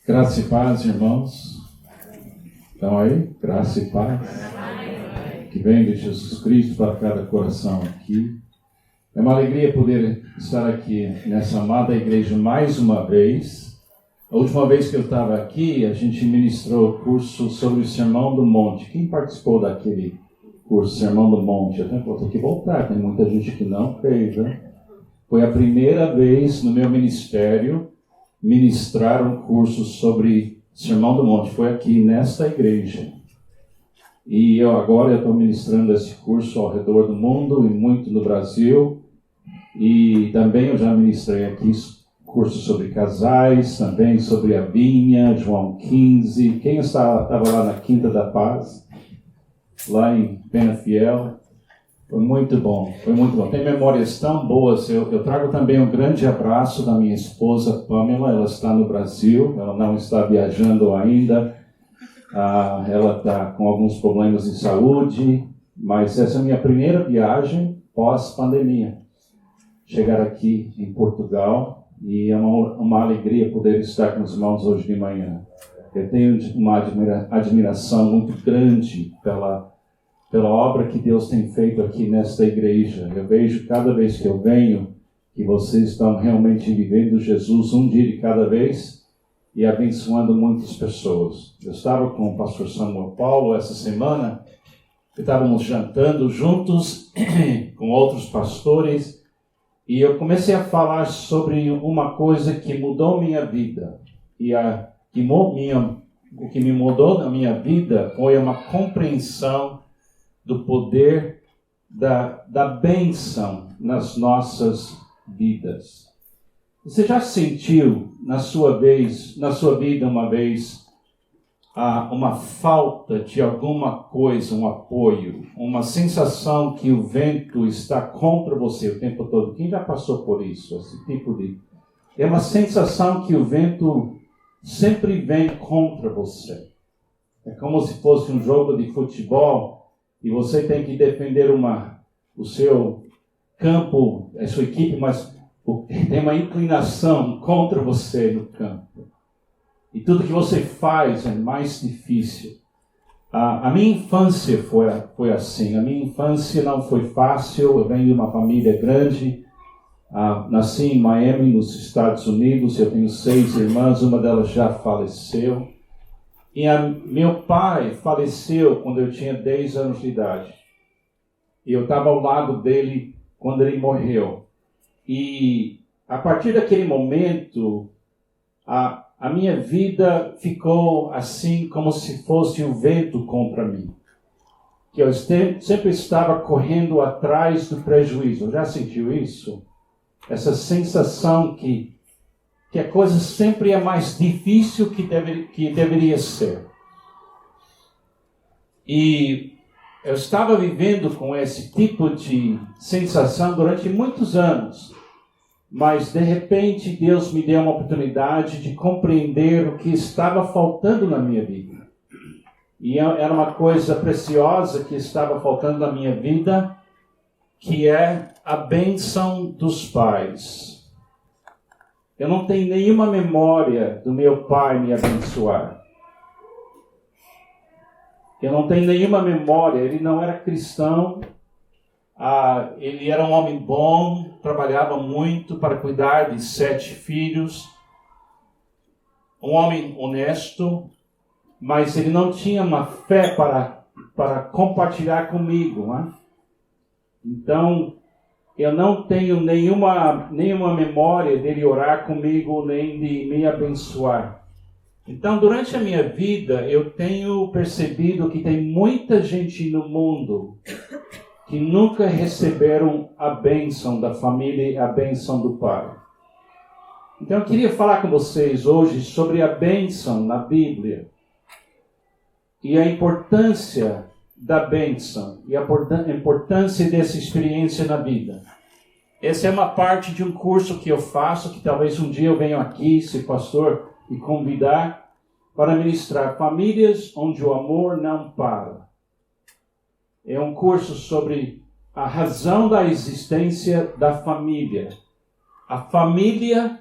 Graça e paz, irmãos. Estão aí? Graça e paz. Que vem de Jesus Cristo para cada coração aqui. É uma alegria poder estar aqui nessa amada igreja mais uma vez. A última vez que eu estava aqui, a gente ministrou o curso sobre o Sermão do Monte. Quem participou daquele curso Sermão do Monte? Eu vou ter que voltar, tem muita gente que não fez, né? Foi a primeira vez no meu ministério ministrar um curso sobre Sermão do Monte. Foi aqui nesta igreja. E agora eu estou ministrando esse curso ao redor do mundo e muito no Brasil. E também eu já ministrei aqui curso sobre casais, também sobre a vinha, João 15. Quem estava lá na Quinta da Paz? Lá em Penafiel. Foi muito bom, foi muito bom. Tem memórias tão boas. Eu trago também um grande abraço da minha esposa Pamela. Ela está no Brasil, ela não está viajando ainda. Ela está com alguns problemas de saúde, mas essa é a minha primeira viagem pós-pandemia. Chegar aqui em Portugal e é uma alegria poder estar com os irmãos hoje de manhã. Eu tenho uma admiração muito grande pela obra que Deus tem feito aqui nesta igreja. Eu vejo cada vez que eu venho que vocês estão realmente vivendo Jesus um dia de cada vez e abençoando muitas pessoas. Eu estava com o pastor Samuel Paulo essa semana, estávamos jantando juntos com outros pastores e eu comecei a falar sobre uma coisa que mudou minha vida. E o que me mudou na minha vida foi uma compreensão do poder da bênção nas nossas vidas. Você já sentiu na sua vida uma vez uma falta de alguma coisa, um apoio, uma sensação que o vento está contra você o tempo todo? Quem já passou por isso? Esse tipo de... É uma sensação que o vento sempre vem contra você. É como se fosse um jogo de futebol e você tem que defender o seu campo, a sua equipe, mas tem uma inclinação contra você no campo. E tudo que você faz é mais difícil. A minha infância foi assim. A minha infância não foi fácil. Eu venho de uma família grande. Nasci em Miami, nos Estados Unidos. Eu tenho 6 irmãs, uma delas já faleceu. E meu pai faleceu quando eu tinha 10 anos de idade. E eu estava ao lado dele quando ele morreu. E a partir daquele momento, a minha vida ficou assim como se fosse o vento contra mim. Que eu sempre estava correndo atrás do prejuízo. Já sentiu isso? Essa sensação que a coisa sempre é mais difícil que deveria ser. E eu estava vivendo com esse tipo de sensação durante muitos anos, mas de repente Deus me deu uma oportunidade de compreender o que estava faltando na minha vida. E era uma coisa preciosa que estava faltando na minha vida, que é a bênção dos pais. Eu não tenho nenhuma memória do meu pai me abençoar. Eu não tenho nenhuma memória. Ele não era cristão. Ele era um homem bom, trabalhava muito para cuidar de 7 filhos. Um homem honesto, mas ele não tinha uma fé para compartilhar comigo, né? Então, eu não tenho nenhuma memória dele orar comigo, nem de me abençoar. Então, durante a minha vida, eu tenho percebido que tem muita gente no mundo que nunca receberam a bênção da família e a bênção do pai. Então, eu queria falar com vocês hoje sobre a bênção na Bíblia e a importância da bênção e a importância dessa experiência na vida. Essa é uma parte de um curso que eu faço, que talvez um dia eu venha aqui, se o pastor me convidar, para ministrar famílias onde o amor não para. É um curso sobre a razão da existência da família. A família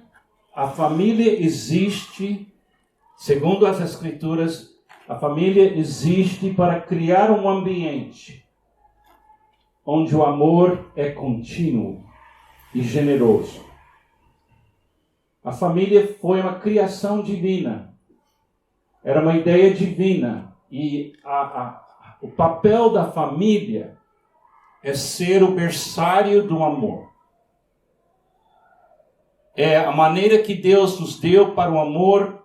existe Segundo as Escrituras, a família existe para criar um ambiente onde o amor é contínuo e generoso. A família foi uma criação divina. Era uma ideia divina. E o papel da família é ser o berçário do amor. É a maneira que Deus nos deu para o amor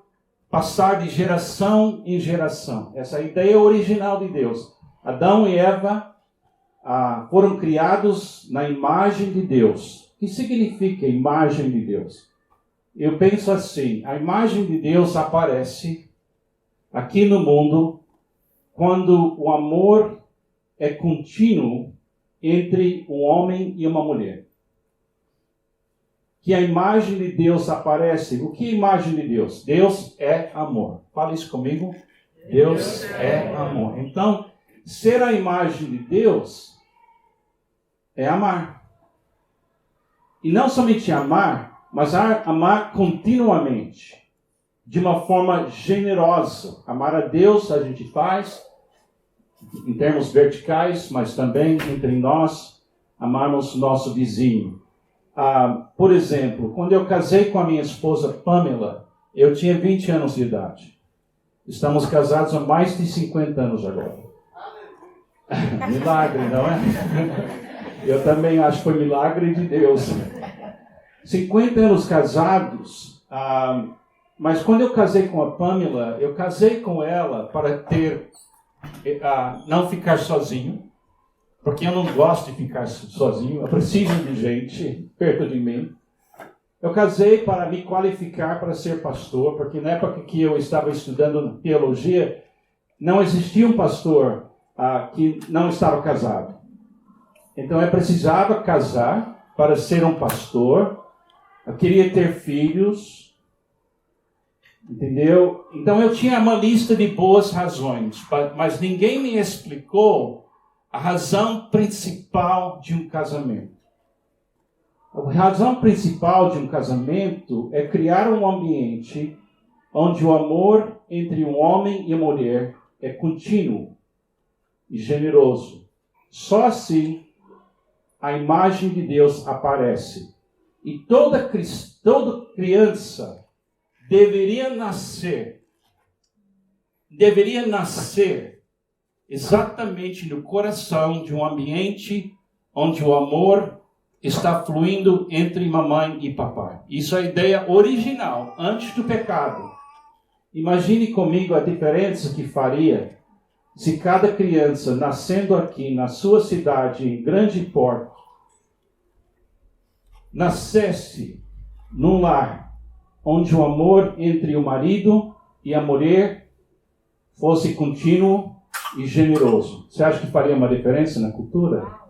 passar de geração em geração. Essa é a ideia original de Deus. Adão e Eva foram criados na imagem de Deus. O que significa imagem de Deus? Eu penso assim, a imagem de Deus aparece aqui no mundo quando o amor é contínuo entre um homem e uma mulher. Que a imagem de Deus aparece. O que é a imagem de Deus? Deus é amor. Fala isso comigo. Deus é amor. Então, ser a imagem de Deus é amar. E não somente amar, mas amar continuamente. De uma forma generosa. Amar a Deus a gente faz em termos verticais, mas também entre nós, amarmos nosso vizinho. Por exemplo, quando eu casei com a minha esposa Pamela, eu tinha 20 anos de idade. Estamos casados há mais de 50 anos agora. Milagre, não é? Eu também acho que foi milagre de Deus. 50 anos casados, mas quando eu casei com a Pamela, eu casei com ela para não ficar sozinho. Porque eu não gosto de ficar sozinho, eu preciso de gente perto de mim. Eu casei para me qualificar para ser pastor, porque na época que eu estava estudando teologia, não existia um pastor que não estava casado. Então eu precisava casar para ser um pastor, eu queria ter filhos, entendeu? Então eu tinha uma lista de boas razões, mas ninguém me explicou a razão principal de um casamento. A razão principal de um casamento é criar um ambiente onde o amor entre um homem e uma mulher é contínuo e generoso. Só assim a imagem de Deus aparece. E toda criança deveria nascer exatamente no coração de um ambiente onde o amor está fluindo entre mamãe e papai. Isso é a ideia original, antes do pecado. Imagine comigo a diferença que faria se cada criança nascendo aqui na sua cidade, em grande porte, nascesse num lar onde o amor entre o marido e a mulher fosse contínuo e generoso. Você acha que faria uma diferença na cultura?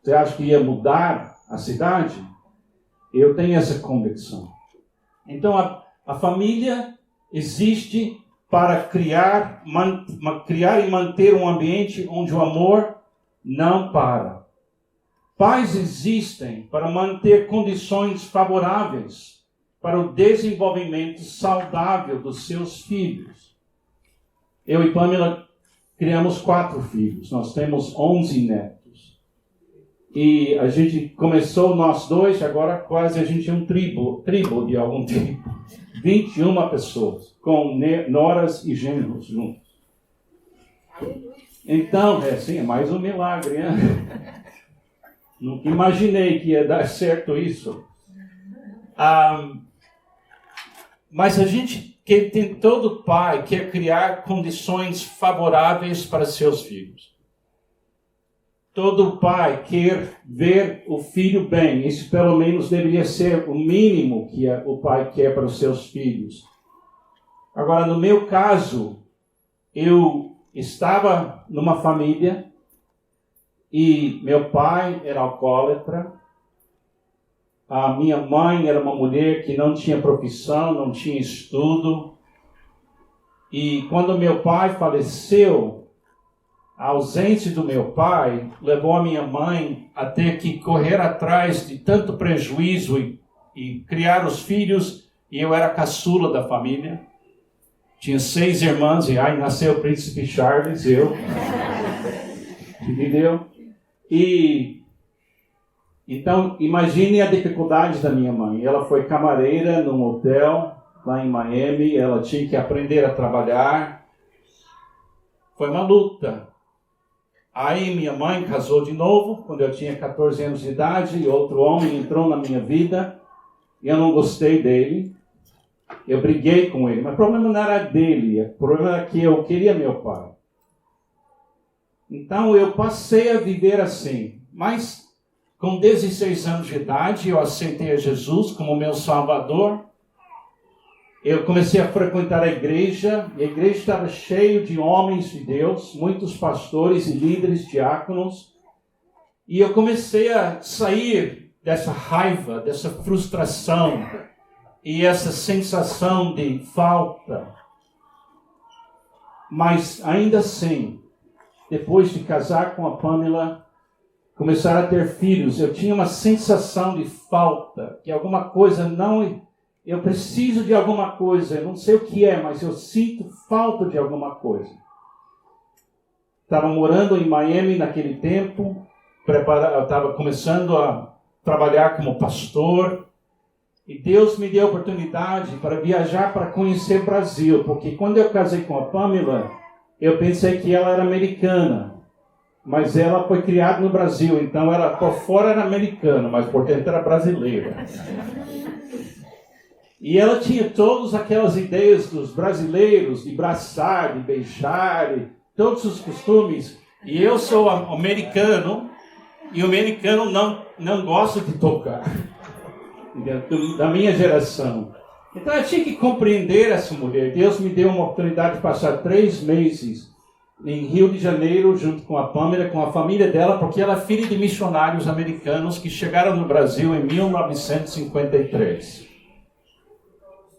Você acha que ia mudar a cidade? Eu tenho essa convicção. Então a família existe para criar e manter um ambiente onde o amor não para. Pais existem para manter condições favoráveis para o desenvolvimento saudável dos seus filhos. Eu e Pamela criamos 4 filhos. Nós temos 11 netos. E a gente começou nós 2, agora quase a gente é um tribo de algum tipo. 21 pessoas, com noras e genros juntos. Então, é mais um milagre, né? Nunca imaginei que ia dar certo isso. Mas a gente todo pai quer criar condições favoráveis para seus filhos. Todo pai quer ver o filho bem. Isso pelo menos deveria ser o mínimo que o pai quer para os seus filhos. Agora, no meu caso, eu estava numa família e meu pai era alcoólatra. A minha mãe era uma mulher que não tinha profissão, não tinha estudo. E quando meu pai faleceu, a ausência do meu pai levou a minha mãe a ter que correr atrás de tanto prejuízo e criar os filhos E eu era a caçula da família. Tinha 6 irmãs e aí nasceu o príncipe Charles, eu. Entendeu? E então, imagine a dificuldade da minha mãe. Ela foi camareira num hotel lá em Miami. Ela tinha que aprender a trabalhar. Foi uma luta. Aí minha mãe casou de novo, quando eu tinha 14 anos de idade. E outro homem entrou na minha vida. E eu não gostei dele. Eu briguei com ele. Mas o problema não era dele. O problema era que eu queria meu pai. Então eu passei a viver assim. Mas com 16 anos de idade, eu aceitei a Jesus como meu Salvador. Eu comecei a frequentar a igreja. E a igreja estava cheia de homens de Deus, muitos pastores e líderes, diáconos. E eu comecei a sair dessa raiva, dessa frustração e essa sensação de falta. Mas ainda assim, depois de casar com a Pamela, começar a ter filhos, eu tinha uma sensação de falta, que alguma coisa não... Eu preciso de alguma coisa, eu não sei o que é, mas eu sinto falta de alguma coisa. Estava morando em Miami naquele tempo, eu estava começando a trabalhar como pastor, e Deus me deu a oportunidade para viajar para conhecer o Brasil, porque quando eu casei com a Pamela, eu pensei que ela era americana. Mas ela foi criada no Brasil, então ela por fora era americana, mas por dentro era brasileira. E ela tinha todas aquelas ideias dos brasileiros, de abraçar, de beijar, de todos os costumes. E eu sou americano, e o americano não gosta de tocar, da minha geração. Então eu tinha que compreender essa mulher. Deus me deu uma oportunidade de passar 3 meses em Rio de Janeiro, junto com a Pamela, com a família dela, porque ela é filha de missionários americanos que chegaram no Brasil em 1953.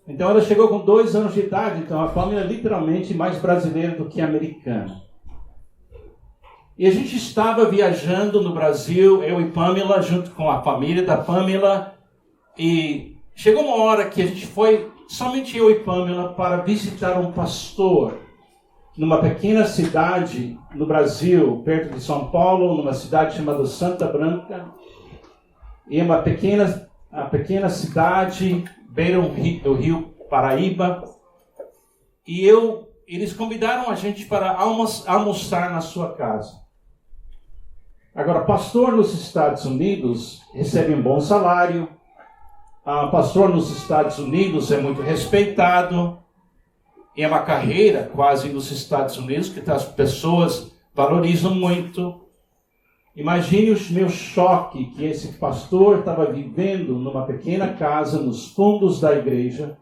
Então ela chegou com 2 anos de idade, então a Pamela é literalmente mais brasileira do que americana. E a gente estava viajando no Brasil, eu e Pamela, junto com a família da Pamela, e chegou uma hora que a gente foi, somente eu e Pamela, para visitar um pastor numa pequena cidade no Brasil, perto de São Paulo, numa cidade chamada Santa Branca. E é uma pequena cidade, beira do rio Paraíba. E eles convidaram a gente para almoçar na sua casa. Agora, pastor nos Estados Unidos recebe um bom salário. Pastor nos Estados Unidos é muito respeitado. É uma carreira quase nos Estados Unidos que as pessoas valorizam muito. Imagine o meu choque que esse pastor estava vivendo numa pequena casa nos fundos da igreja,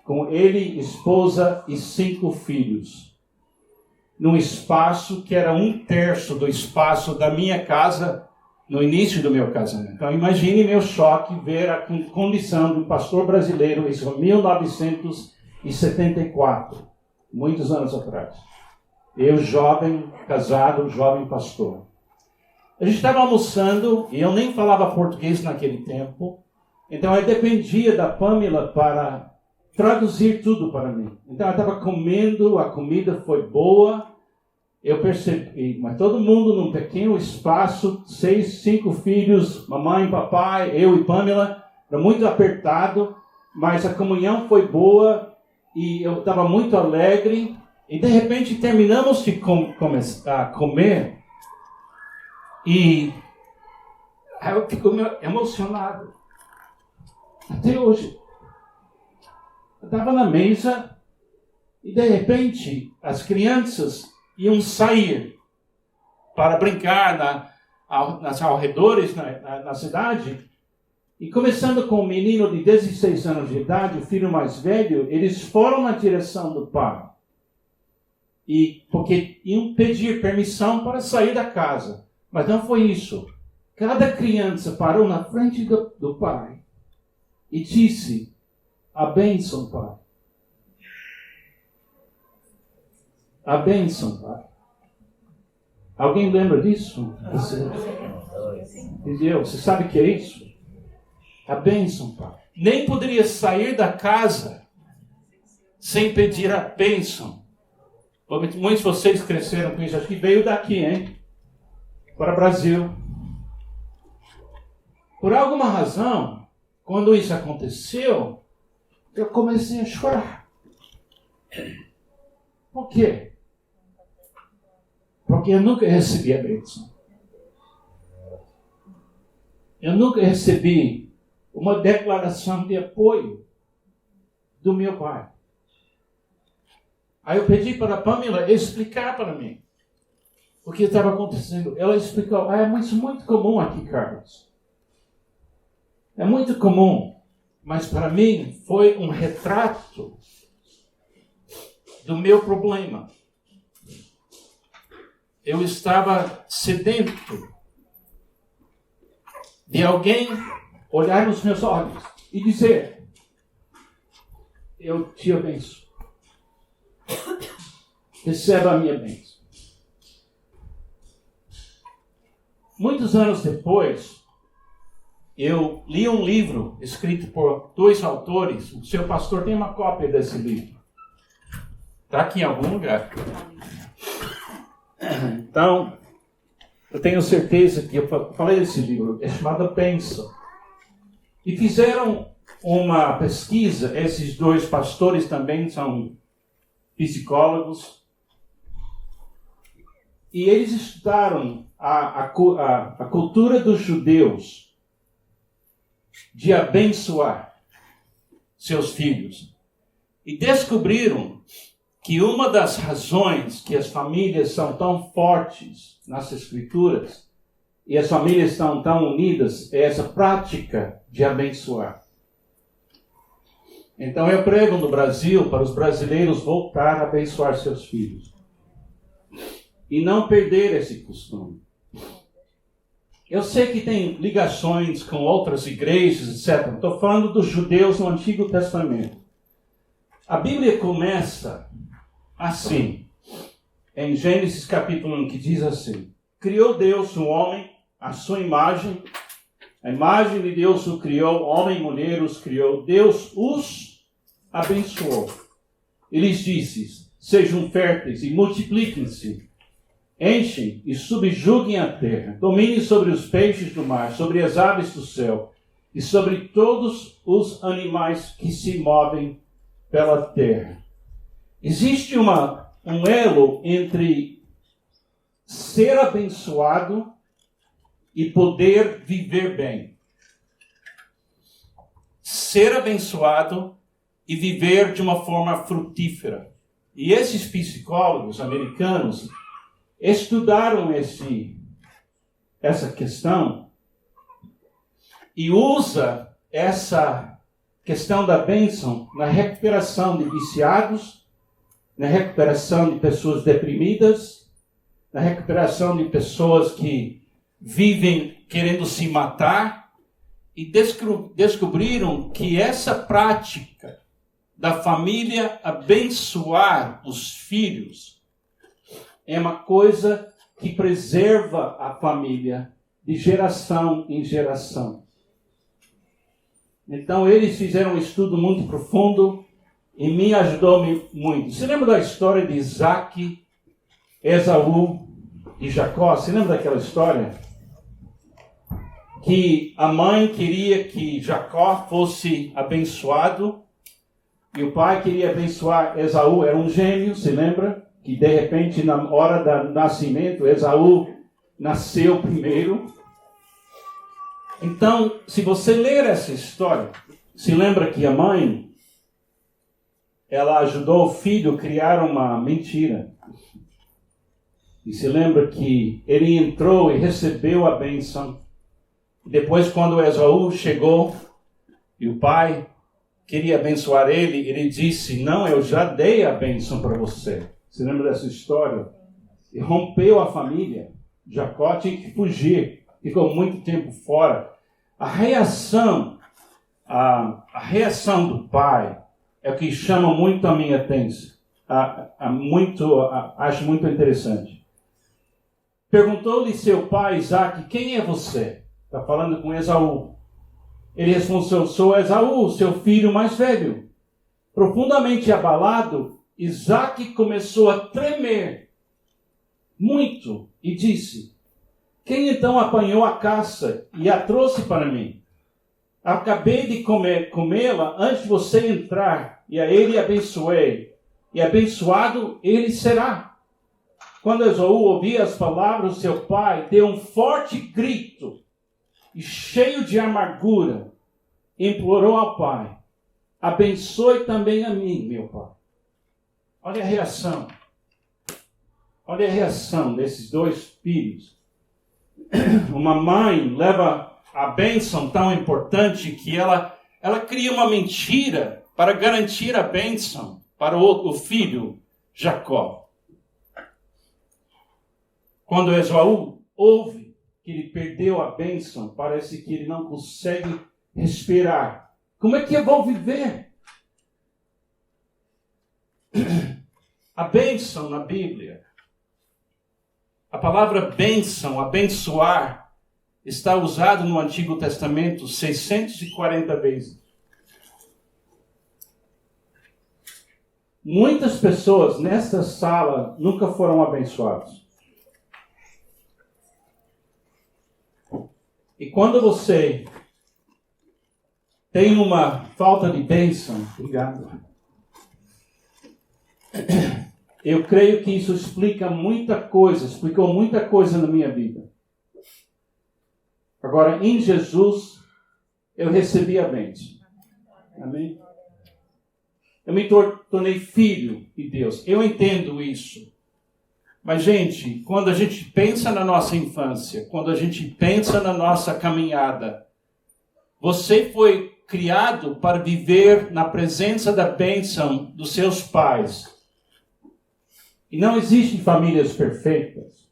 com ele, esposa e 5 filhos, num espaço que era 1/3 do espaço da minha casa no início do meu casamento. Então imagine meu choque ver a condição de um pastor brasileiro, isso em 1974, muitos anos atrás. Eu, jovem, casado, jovem pastor. A gente estava almoçando, e eu nem falava português naquele tempo, então eu dependia da Pamela para traduzir tudo para mim. Então eu estava comendo, a comida foi boa, eu percebi, mas todo mundo num pequeno espaço, 5 filhos, mamãe, papai, eu e Pamela, era muito apertado, mas a comunhão foi boa, e eu estava muito alegre, e de repente terminamos de comer, e eu fico emocionado. Até hoje. Eu estava na mesa, e de repente as crianças iam sair para brincar nas arredores, na cidade. E começando com um menino de 16 anos de idade, o filho mais velho, eles foram na direção do pai. Porque iam pedir permissão para sair da casa. Mas não foi isso. Cada criança parou na frente do pai e disse: a bênção, pai. A bênção, pai. Alguém lembra disso? Entendeu? Você sabe o que é isso? A bênção, pai. nem poderia sair da casa sem pedir a bênção. Muitos de vocês cresceram com isso, acho que veio daqui, hein? Para o Brasil. Por alguma razão, quando isso aconteceu, eu comecei a chorar. Por quê? Porque eu nunca recebi a bênção. Eu nunca recebi uma declaração de apoio do meu pai. Aí eu pedi para a Pamela explicar para mim o que estava acontecendo. Ela explicou, é muito comum aqui, Carlos. É muito comum, mas para mim foi um retrato do meu problema. Eu estava sedento de alguém olhar nos meus olhos e dizer, eu te abençoo. Receba a minha bênção. Muitos anos depois, eu li um livro escrito por 2 autores. O seu pastor tem uma cópia desse livro. Está aqui em algum lugar. Então, eu tenho certeza que eu falei desse livro. É chamado Bênção. E fizeram uma pesquisa. Esses 2 pastores também são psicólogos. E eles estudaram a cultura dos judeus de abençoar seus filhos. E descobriram que uma das razões que as famílias são tão fortes nas Escrituras e as famílias estão tão unidas é essa prática de abençoar. Então eu prego no Brasil para os brasileiros voltar a abençoar seus filhos. E não perder esse costume. Eu sei que tem ligações com outras igrejas, etc. Estou falando dos judeus no Antigo Testamento. A Bíblia começa assim, em Gênesis capítulo 1, que diz assim: criou Deus o homem, à sua imagem, a imagem de Deus o criou, homem e mulher os criou, Deus os abençoou. E lhes disse: sejam férteis e multipliquem-se, enchem e subjuguem a terra, dominem sobre os peixes do mar, sobre as aves do céu e sobre todos os animais que se movem pela terra. Existe um elo entre ser abençoado e poder viver bem. Ser abençoado e viver de uma forma frutífera. E esses psicólogos americanos estudaram essa questão e usa essa questão da bênção na recuperação de viciados, na recuperação de pessoas deprimidas, na recuperação de pessoas que vivem querendo se matar, e descobriram que essa prática da família abençoar os filhos é uma coisa que preserva a família de geração em geração. Então eles fizeram um estudo muito profundo e me ajudou muito. Você lembra da história de Isaac, Esaú e Jacó? Você lembra daquela história? Que a mãe queria que Jacó fosse abençoado e o pai queria abençoar Esaú. Era um gêmeo, se lembra? Que de repente, na hora do nascimento, Esaú nasceu primeiro. Então, se você ler essa história, se lembra que a mãe, ela ajudou o filho a criar uma mentira. E se lembra que ele entrou e recebeu a bênção. Depois, quando Esaú chegou e o pai queria abençoar ele, ele disse: não, eu já dei a bênção para você. Você lembra dessa história? E rompeu a família. Jacó tinha que fugir. Ficou muito tempo fora. A reação do pai é o que chama muito a minha atenção. Acho muito interessante. Perguntou-lhe seu pai Isaac: quem é você? Está falando com Esaú. Ele respondeu: sou Esaú, seu filho mais velho. Profundamente abalado, Isaque começou a tremer muito e disse: quem então apanhou a caça e a trouxe para mim? Acabei de comê-la antes de você entrar, e a ele abençoei, e abençoado ele será. Quando Esaú ouvia as palavras do seu pai, deu um forte grito, e cheio de amargura, implorou ao pai: abençoe também a mim, meu pai. Olha a reação. Olha a reação desses dois filhos. Uma mãe leva a bênção tão importante que ela cria uma mentira para garantir a bênção para o filho Jacó. Quando Esaú ouve que ele perdeu a bênção, parece que ele não consegue respirar. Como é que eu vou viver? A bênção na Bíblia, a palavra bênção, abençoar, está usado no Antigo Testamento 640 vezes. Muitas pessoas nesta sala nunca foram abençoadas. E quando você tem uma falta de bênção, obrigado. Eu creio que isso explicou muita coisa na minha vida. Agora, em Jesus, eu recebi a bênção. Amém? Eu me tornei filho de Deus. Eu entendo isso. Mas, gente, quando a gente pensa na nossa infância, quando a gente pensa na nossa caminhada, você foi criado para viver na presença da bênção dos seus pais. E não existem famílias perfeitas.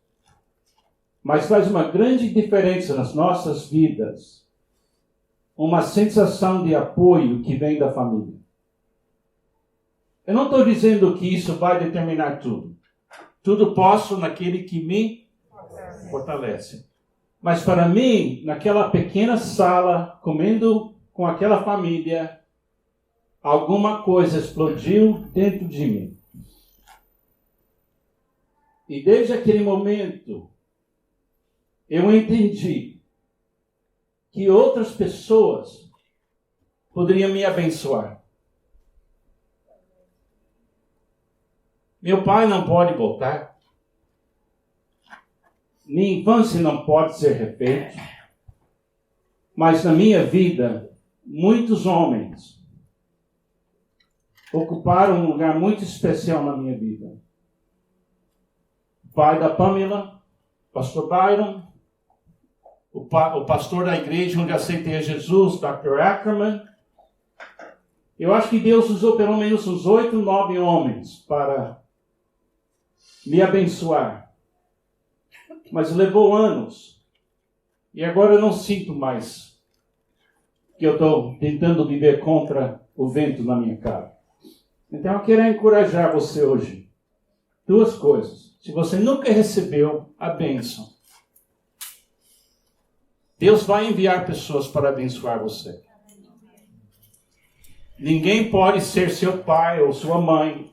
Mas faz uma grande diferença nas nossas vidas uma sensação de apoio que vem da família. Eu não estou dizendo que isso vai determinar tudo. Tudo posso naquele que me fortalece. Mas para mim, naquela pequena sala, comendo com aquela família, alguma coisa explodiu dentro de mim. E desde aquele momento, eu entendi que outras pessoas poderiam me abençoar. Meu pai não pode voltar. Minha infância não pode ser refeita. Mas na minha vida, muitos homens ocuparam um lugar muito especial na minha vida. O pai da Pamela, pastor Byron, o pastor da igreja onde aceitei a Jesus, Dr. Ackerman. Eu acho que Deus usou pelo menos uns 8, 9 homens para me abençoar. Mas levou anos. E agora eu não sinto mais que eu estou tentando viver contra o vento na minha cara. Então eu quero encorajar você hoje. 2 coisas. Se você nunca recebeu a bênção, Deus vai enviar pessoas para abençoar você. Ninguém pode ser seu pai ou sua mãe,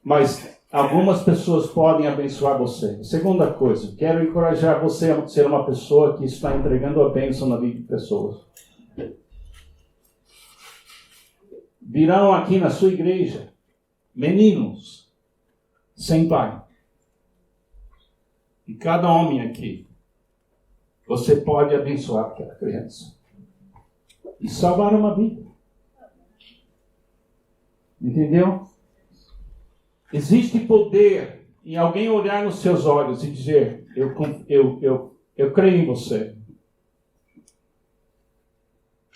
mas algumas pessoas podem abençoar você. Segunda coisa, quero encorajar você a ser uma pessoa que está entregando a bênção na vida de pessoas. Virão aqui na sua igreja meninos sem pai. E cada homem aqui, você pode abençoar aquela criança e salvar uma vida. Entendeu? Existe poder em alguém olhar nos seus olhos e dizer: eu creio em você.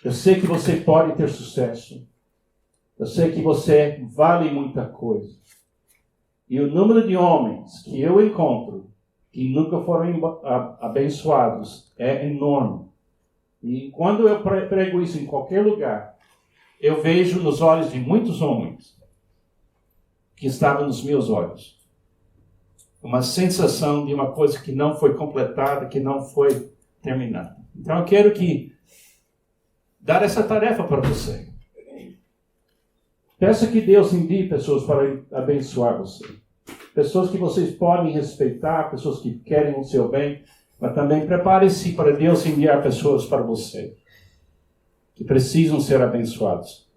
Eu sei que você pode ter sucesso. Eu sei que você vale muita coisa. E o número de homens que eu encontro que nunca foram abençoados é enorme. E quando eu prego isso em qualquer lugar, eu vejo nos olhos de muitos homens que estavam nos meus olhos uma sensação de uma coisa que não foi completada, que não foi terminada. Então eu quero que dar essa tarefa para você. Peça que Deus envie pessoas para abençoar você. Pessoas que vocês podem respeitar, pessoas que querem o seu bem, mas também prepare-se para Deus enviar pessoas para você, que precisam ser abençoados.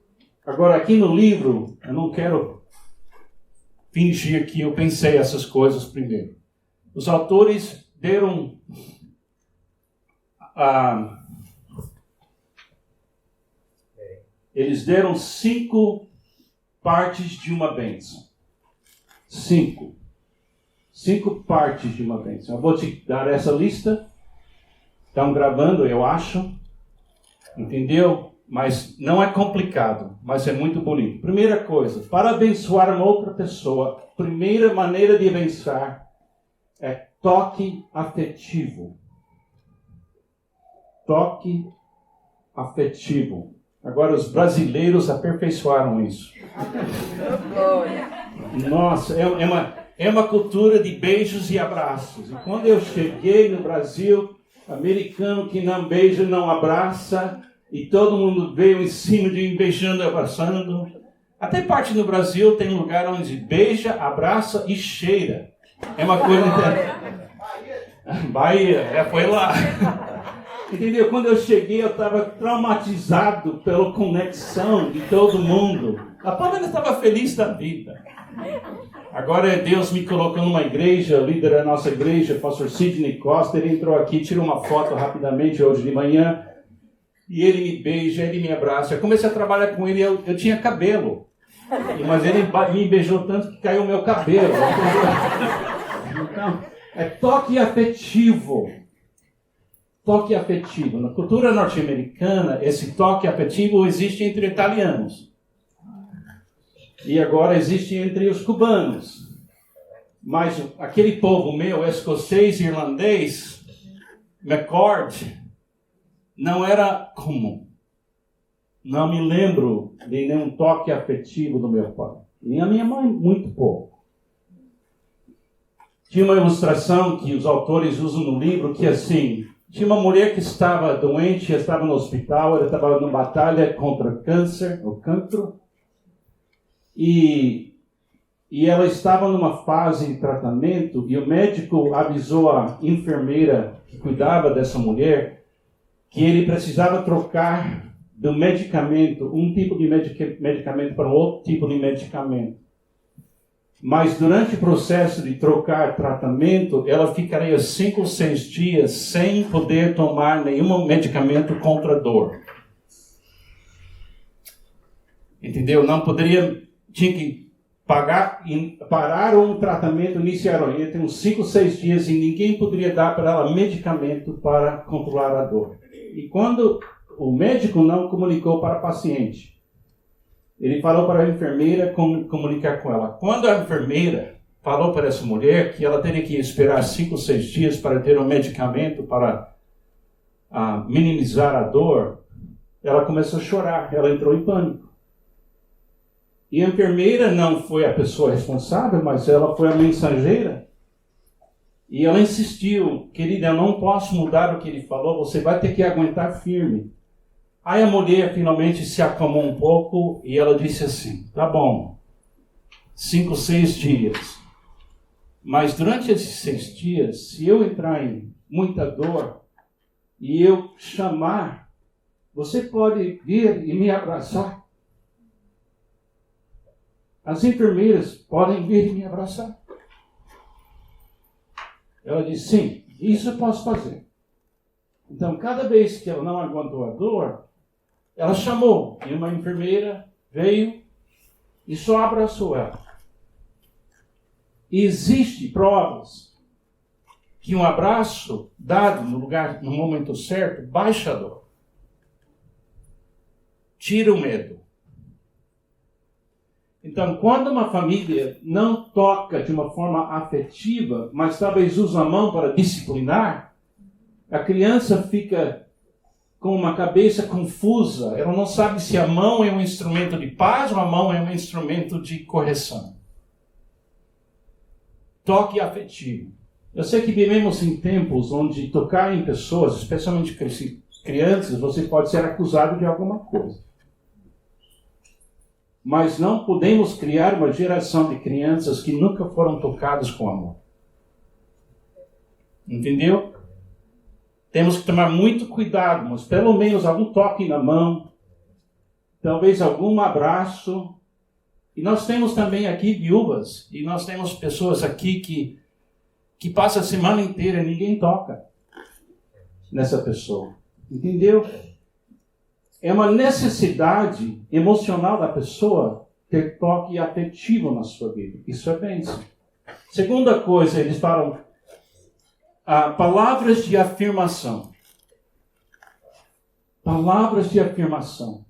Agora, aqui no livro, eu não quero fingir que eu pensei essas coisas primeiro. Os autores deram eles deram 5 partes de uma bênção. 5 partes de uma bênção. Eu vou te dar essa lista. Estão gravando, eu acho. Entendeu? Mas não é complicado, mas é muito bonito. Primeira coisa, para abençoar uma outra pessoa, a primeira maneira de abençoar é toque afetivo. Toque afetivo. Agora, os brasileiros aperfeiçoaram isso. Nossa, é uma cultura de beijos e abraços. E quando eu cheguei no Brasil, americano que não beija, não abraça, e todo mundo veio em cima de mim beijando e abraçando. Até parte no Brasil tem um lugar onde beija, abraça e cheira. É uma coisa... Bahia, foi lá. Entendeu? Quando eu cheguei, eu estava traumatizado pela conexão de todo mundo. A Pamela estava feliz da vida. Agora Deus me colocou numa igreja, o líder da nossa igreja, o pastor Sidney Costa, ele entrou aqui, tirou uma foto rapidamente hoje de manhã, e ele me beija, ele me abraça. Eu comecei a trabalhar com ele, eu tinha cabelo, mas ele me beijou tanto que caiu o meu cabelo. Então, é toque afetivo. Toque afetivo. Na cultura norte-americana, esse toque afetivo existe entre italianos. E agora existe entre os cubanos. Mas aquele povo meu, escocês e irlandês, McCord, não era comum. Não me lembro de nenhum toque afetivo do meu pai. E a minha mãe, muito pouco. Tinha uma ilustração que os autores usam no livro, que assim... Tinha uma mulher que estava doente, estava no hospital, ela estava numa batalha contra câncer, o cancro, e ela estava numa fase de tratamento, e o médico avisou a enfermeira que cuidava dessa mulher que ele precisava trocar do medicamento, um tipo de medicamento para outro tipo de medicamento. Mas durante o processo de trocar tratamento, ela ficaria 5 ou 6 dias sem poder tomar nenhum medicamento contra a dor. Entendeu? Não poderia, tinha que parar um tratamento inicial. Ia ter uns 5 ou 6 dias e ninguém poderia dar para ela medicamento para controlar a dor. E quando o médico não comunicou para o paciente, ele falou para a enfermeira comunicar com ela. Quando a enfermeira falou para essa mulher que ela teria que esperar 5 ou 6 dias para ter um medicamento para minimizar a dor, ela começou a chorar, ela entrou em pânico. E a enfermeira não foi a pessoa responsável, mas ela foi a mensageira. E ela insistiu, querida, eu não posso mudar o que ele falou, você vai ter que aguentar firme. Aí a mulher finalmente se acalmou um pouco e ela disse assim, tá bom, 5 ou 6 dias. Mas durante esses 6 dias, se eu entrar em muita dor e eu chamar, você pode vir e me abraçar. As enfermeiras podem vir e me abraçar. Ela disse, sim, isso eu posso fazer. Então, cada vez que ela não aguentou a dor, ela chamou, e uma enfermeira veio e só abraçou ela. E existe provas que um abraço dado no momento certo, baixa a dor. Tira o medo. Então, quando uma família não toca de uma forma afetiva, mas talvez usa a mão para disciplinar, a criança fica com uma cabeça confusa. Ela não sabe se a mão é um instrumento de paz ou a mão é um instrumento de correção. Toque afetivo. Eu sei que vivemos em tempos onde tocar em pessoas, especialmente crianças, você pode ser acusado de alguma coisa. Mas não podemos criar uma geração de crianças que nunca foram tocadas com amor. Entendeu? Temos que tomar muito cuidado, mas pelo menos algum toque na mão, talvez algum abraço. E nós temos também aqui viúvas, e nós temos pessoas aqui que passam a semana inteira e ninguém toca nessa pessoa. Entendeu? É uma necessidade emocional da pessoa ter toque afetivo na sua vida. Isso é bênção. Segunda coisa, eles falam palavras de afirmação. Palavras de afirmação.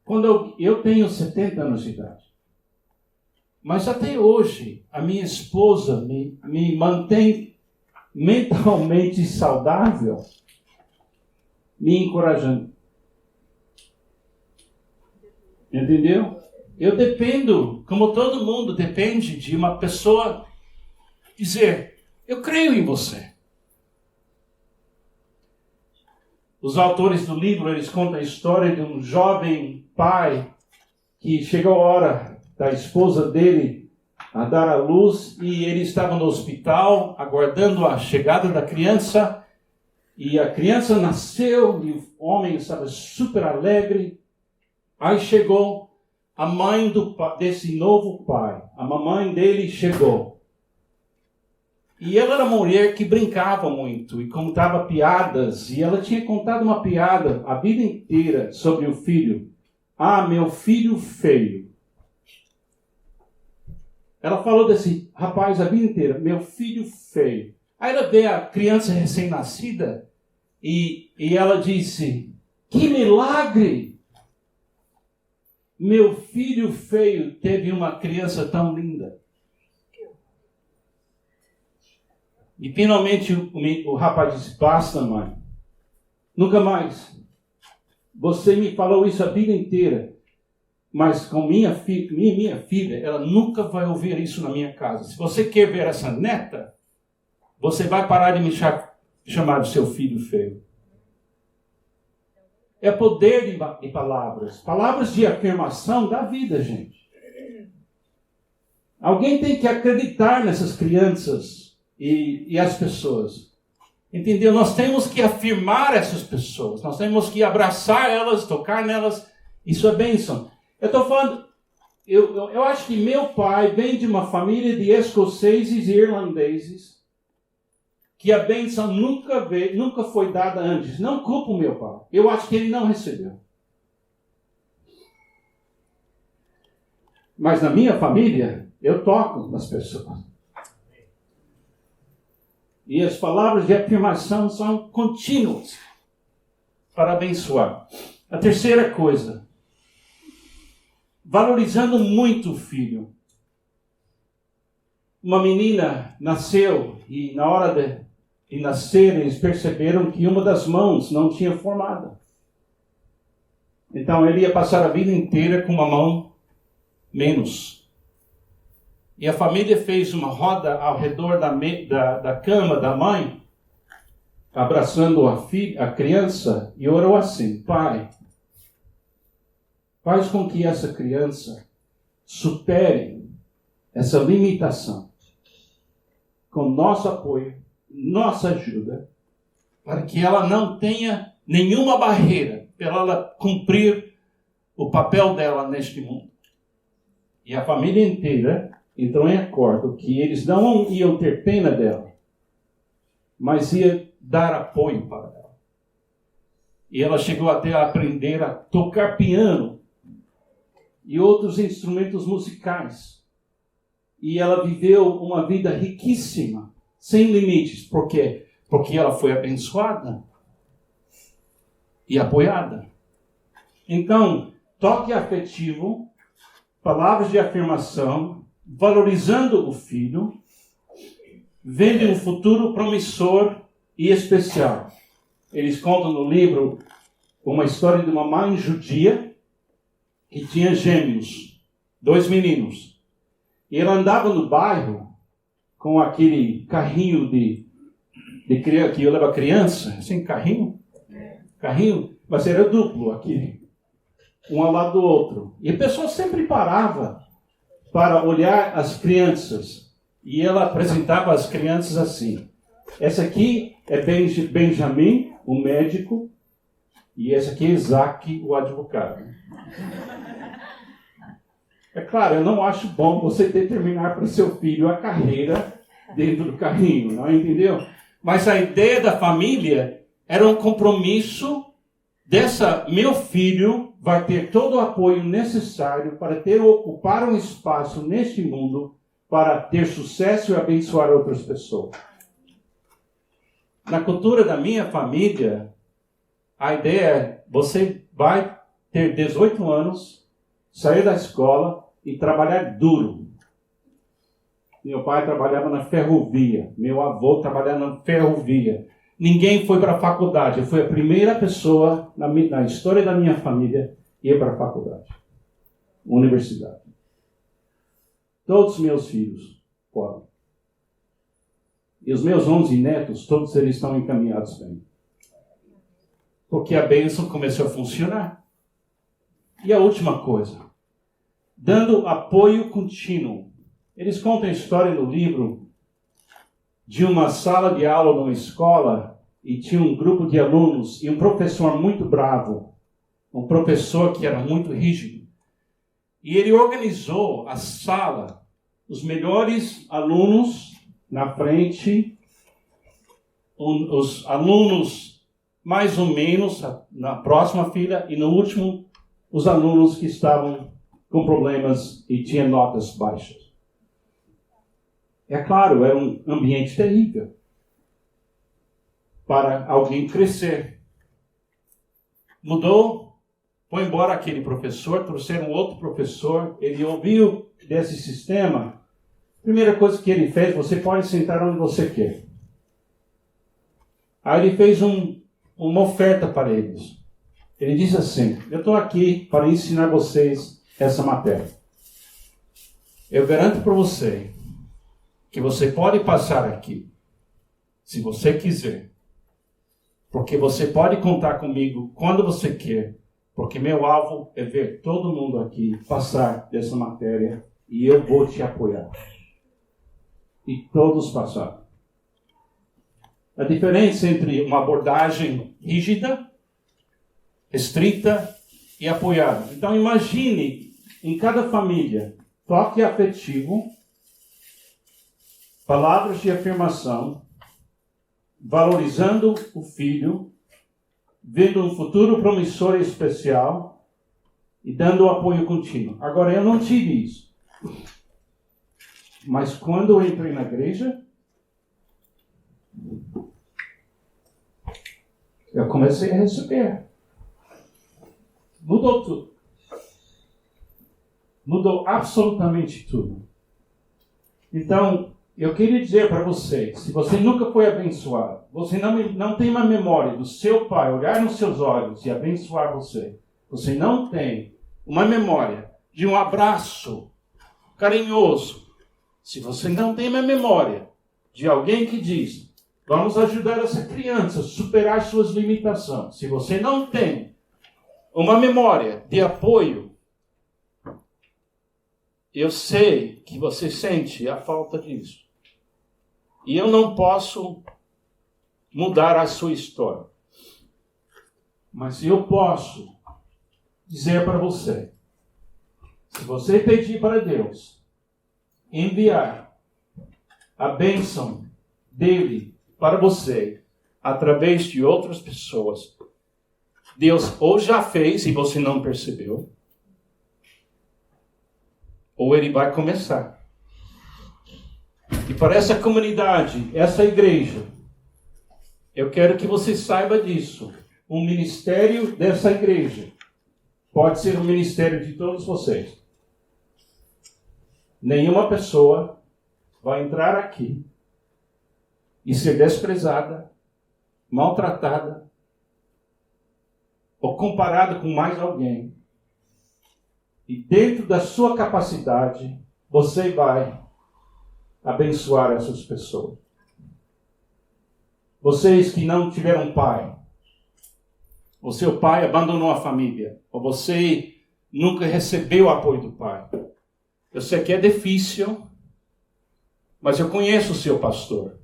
Quando eu tenho 70 anos de idade, mas até hoje a minha esposa me mantém mentalmente saudável, me encorajando. Entendeu? Eu dependo, como todo mundo depende de uma pessoa dizer, eu creio em você. Os autores do livro, eles contam a história de um jovem pai que chegou a hora da esposa dele a dar à luz e ele estava no hospital aguardando a chegada da criança e a criança nasceu e o homem estava super alegre. Aí chegou a mãe desse novo pai. A mamãe dele chegou. E ela era uma mulher que brincava muito e contava piadas. E ela tinha contado uma piada a vida inteira sobre o filho. Ah, meu filho feio. Ela falou desse rapaz a vida inteira. Meu filho feio. Aí ela vê a criança recém-nascida e ela disse, que milagre! Meu filho feio teve uma criança tão linda. E finalmente o rapaz disse, basta, mãe. Nunca mais. Você me falou isso a vida inteira. Mas com minha filha, ela nunca vai ouvir isso na minha casa. Se você quer ver essa neta, você vai parar de me chamar de seu filho feio. É poder de palavras. Palavras de afirmação da vida, gente. Alguém tem que acreditar nessas crianças e as pessoas. Entendeu? Nós temos que afirmar essas pessoas. Nós temos que abraçar elas, tocar nelas. Isso é bênção. Eu estou falando... Eu acho que meu pai vem de uma família de escoceses e irlandeses que a bênção nunca foi dada antes. Não culpo o meu pai. Eu acho que ele não recebeu. Mas na minha família, eu toco nas pessoas. E as palavras de afirmação são contínuas para abençoar. A terceira coisa, valorizando muito o filho. Uma menina nasceu e na hora de nascer eles perceberam que uma das mãos não tinha formado. Então ele ia passar a vida inteira com uma mão menos. E a família fez uma roda ao redor da cama da mãe, abraçando a criança, e orou assim, Pai, faz com que essa criança supere essa limitação com nosso apoio, nossa ajuda, para que ela não tenha nenhuma barreira para ela cumprir o papel dela neste mundo. E a família inteira entrou em acordo que eles não iam ter pena dela, mas ia dar apoio para ela. E ela chegou até a aprender a tocar piano e outros instrumentos musicais. E ela viveu uma vida riquíssima, sem limites. Por quê? Porque ela foi abençoada e apoiada. Então, toque afetivo, palavras de afirmação, valorizando o filho, vendo um futuro promissor e especial. Eles contam no livro uma história de uma mãe judia que tinha gêmeos, 2 meninos. E ela andava no bairro com aquele carrinho de criança, que leva criança, assim, carrinho. carrinho, mas era duplo aqui, um ao lado do outro. E a pessoa sempre parava para olhar as crianças. E ela apresentava as crianças assim. Essa aqui é Benjamin, o médico, e essa aqui é Isaac, o advogado. É claro, eu não acho bom você determinar para o seu filho a carreira dentro do carrinho, não entendeu? Mas a ideia da família era um compromisso meu filho vai ter todo o apoio necessário para ocupar um espaço neste mundo para ter sucesso e abençoar outras pessoas. Na cultura da minha família, a ideia é, você vai ter 18 anos, sair da escola e trabalhar duro. Meu pai trabalhava na ferrovia, meu avô trabalhava na ferrovia. Ninguém foi para a faculdade. Eu fui a primeira pessoa na história da minha família a ir para a faculdade, universidade. Todos os meus filhos foram. E os meus 11 netos, todos eles estão encaminhados bem. Porque a bênção começou a funcionar. E a última coisa, dando apoio contínuo. Eles contam a história no livro de uma sala de aula numa escola e tinha um grupo de alunos e um professor muito bravo, um professor que era muito rígido. E ele organizou a sala, os melhores alunos na frente, os alunos mais ou menos na próxima fila e no último, os alunos que estavam com problemas e tinham notas baixas. É claro, era um ambiente terrível para alguém crescer. Mudou, foi embora aquele professor, trouxeram outro professor, ele ouviu desse sistema. Primeira coisa que ele fez, você pode sentar onde você quer. Aí ele fez uma oferta para eles. Ele disse assim, eu estou aqui para ensinar vocês essa matéria. Eu garanto para você que você pode passar aqui, se você quiser. Porque você pode contar comigo quando você quer. Porque meu alvo é ver todo mundo aqui passar dessa matéria e eu vou te apoiar. E todos passaram. A diferença entre uma abordagem rígida, restrita e apoiada. Então imagine em cada família toque afetivo, palavras de afirmação, valorizando o filho, vendo um futuro promissor e especial e dando apoio contínuo. Agora, eu não tive isso. Mas quando eu entrei na igreja, eu comecei a receber. Mudou tudo. Mudou absolutamente tudo. Então, eu queria dizer para vocês, se você nunca foi abençoado, você não tem uma memória do seu pai olhar nos seus olhos e abençoar você. Você não tem uma memória de um abraço carinhoso. Se você não tem uma memória de alguém que diz, vamos ajudar essa criança a superar suas limitações. Se você não tem uma memória de apoio, eu sei que você sente a falta disso. E eu não posso mudar a sua história. Mas eu posso dizer para você, se você pedir para Deus enviar a bênção dele para você através de outras pessoas, Deus ou já fez e você não percebeu, ou ele vai começar. E para essa comunidade, essa igreja, eu quero que você saiba disso. O ministério dessa igreja pode ser o ministério de todos vocês. Nenhuma pessoa vai entrar aqui e ser desprezada, maltratada ou comparada com mais alguém. E dentro da sua capacidade, você vai abençoar essas pessoas. Vocês que não tiveram pai, o seu pai abandonou a família, ou você nunca recebeu o apoio do pai. Eu sei que é difícil, mas eu conheço o seu pastor.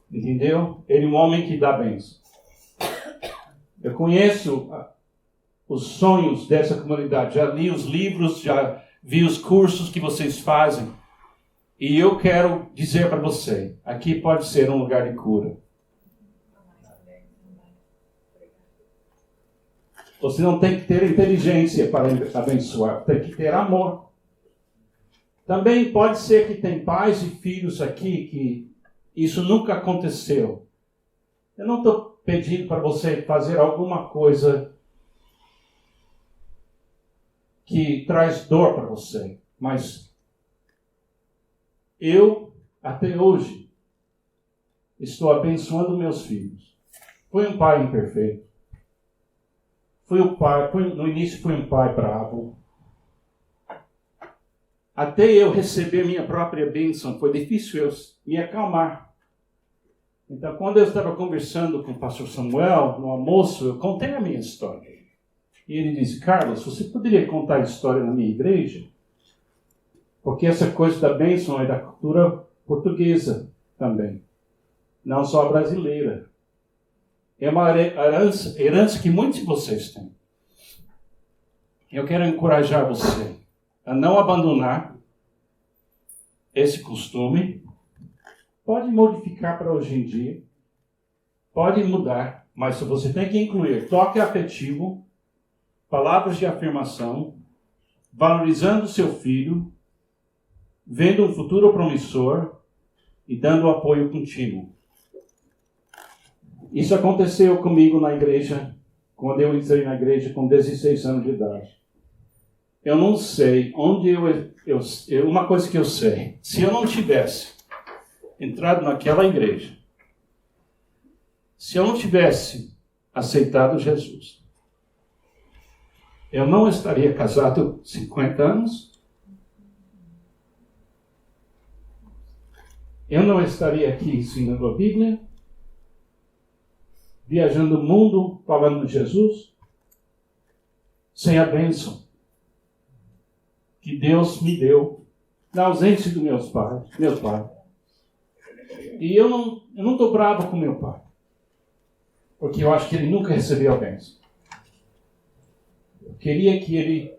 Entendeu? Ele é um homem que dá bênção. Eu conheço os sonhos dessa comunidade. Já li os livros, já vi os cursos que vocês fazem. E eu quero dizer para você, aqui pode ser um lugar de cura. Você não tem que ter inteligência para abençoar, tem que ter amor. Também pode ser que tem pais e filhos aqui que isso nunca aconteceu. Eu não estou pedindo para você fazer alguma coisa que traz dor para você, mas eu, até hoje, estou abençoando meus filhos. Fui um pai imperfeito. No início fui um pai bravo. Até eu receber minha própria bênção, foi difícil eu me acalmar. Então, quando eu estava conversando com o pastor Samuel, no almoço, eu contei a minha história. E ele disse, Carlos, você poderia contar a história na minha igreja? Porque essa coisa da bênção é da cultura portuguesa também, não só brasileira. É uma herança que muitos de vocês têm. Eu quero encorajar você a não abandonar esse costume. Pode modificar para hoje em dia, pode mudar, mas você tem que incluir toque afetivo, palavras de afirmação, valorizando seu filho, vendo um futuro promissor e dando apoio contínuo. Isso aconteceu comigo na igreja, quando eu entrei na igreja com 16 anos de idade. Eu não sei onde uma coisa que eu sei, se eu não tivesse entrado naquela igreja, se eu não tivesse aceitado Jesus, eu não estaria casado 50 anos, eu não estaria aqui ensinando a Bíblia, viajando o mundo falando de Jesus, sem a bênção que Deus me deu na ausência dos meus pais. E eu não estou bravo com meu pai, porque eu acho que ele nunca recebeu a bênção. Eu queria que ele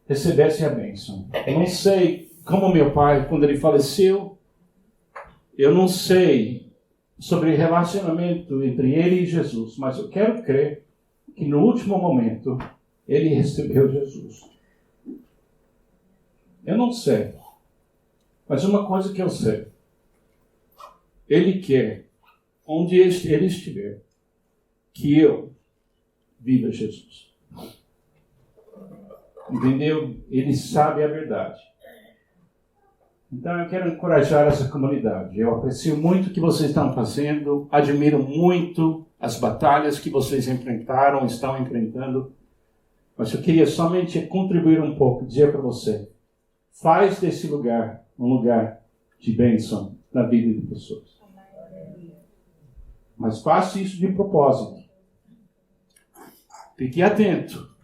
recebesse a bênção. Eu não sei como meu pai, quando ele faleceu, eu não sei sobre o relacionamento entre ele e Jesus, mas eu quero crer que no último momento ele recebeu Jesus. Eu não sei, mas uma coisa que eu sei, ele quer, onde ele estiver, que eu viva Jesus. Entendeu? Ele sabe a verdade. Então eu quero encorajar essa comunidade. Eu aprecio muito o que vocês estão fazendo, admiro muito as batalhas que vocês enfrentaram, estão enfrentando, mas eu queria somente contribuir um pouco, dizer para você, faz desse lugar um lugar de bênção na vida de pessoas. Mas faça isso de propósito. Fique atento.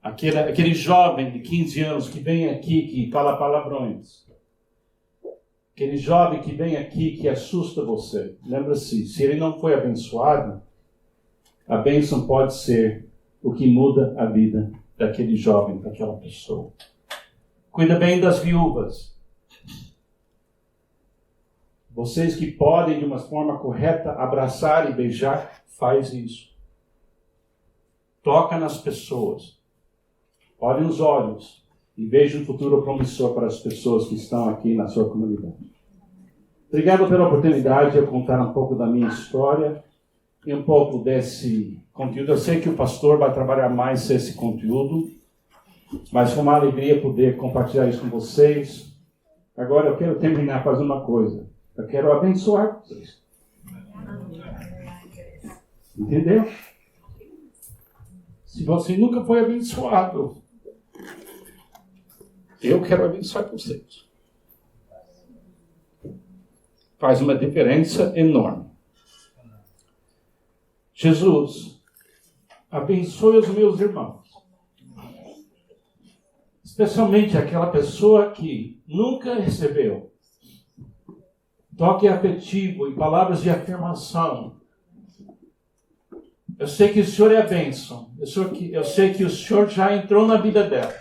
Aquele jovem de 15 anos que vem aqui, que fala palavrões. Aquele jovem que vem aqui, que assusta você. Lembra-se, se ele não foi abençoado, a bênção pode ser o que muda a vida daquele jovem, daquela pessoa. Cuida bem das viúvas. Vocês que podem, de uma forma correta, abraçar e beijar, faz isso. Toca nas pessoas. Olhe nos olhos e veja um futuro promissor para as pessoas que estão aqui na sua comunidade. Obrigado pela oportunidade de eu contar um pouco da minha história e um pouco desse conteúdo. Eu sei que o pastor vai trabalhar mais esse conteúdo, mas foi uma alegria poder compartilhar isso com vocês. Agora eu quero terminar fazendo uma coisa. Eu quero abençoar vocês. Entendeu? Se você nunca foi abençoado, eu quero abençoar vocês. Faz uma diferença enorme. Jesus, abençoe os meus irmãos. Especialmente aquela pessoa que nunca recebeu toque afetivo e palavras de afirmação. Eu sei que o Senhor é a bênção. Eu sei que o Senhor já entrou na vida delas.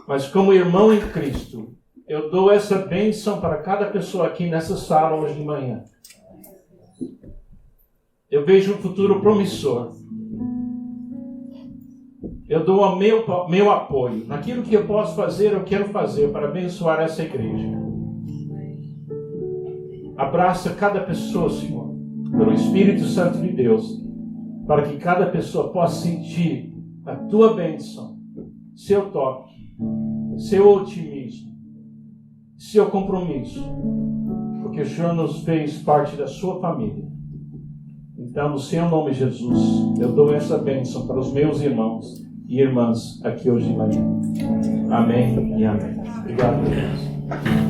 Mas como irmão em Cristo, eu dou essa bênção para cada pessoa aqui nessa sala hoje de manhã. Eu vejo um futuro promissor. Eu dou o meu apoio. Naquilo que eu posso fazer, eu quero fazer para abençoar essa igreja. Abraça cada pessoa, Senhor, pelo Espírito Santo de Deus, para que cada pessoa possa sentir a tua bênção, seu toque, seu otimismo, seu compromisso, porque o Senhor nos fez parte da sua família. Então, no seu nome, Jesus, eu dou essa bênção para os meus irmãos e irmãs aqui hoje de manhã. Amém e amém. Obrigado, Deus.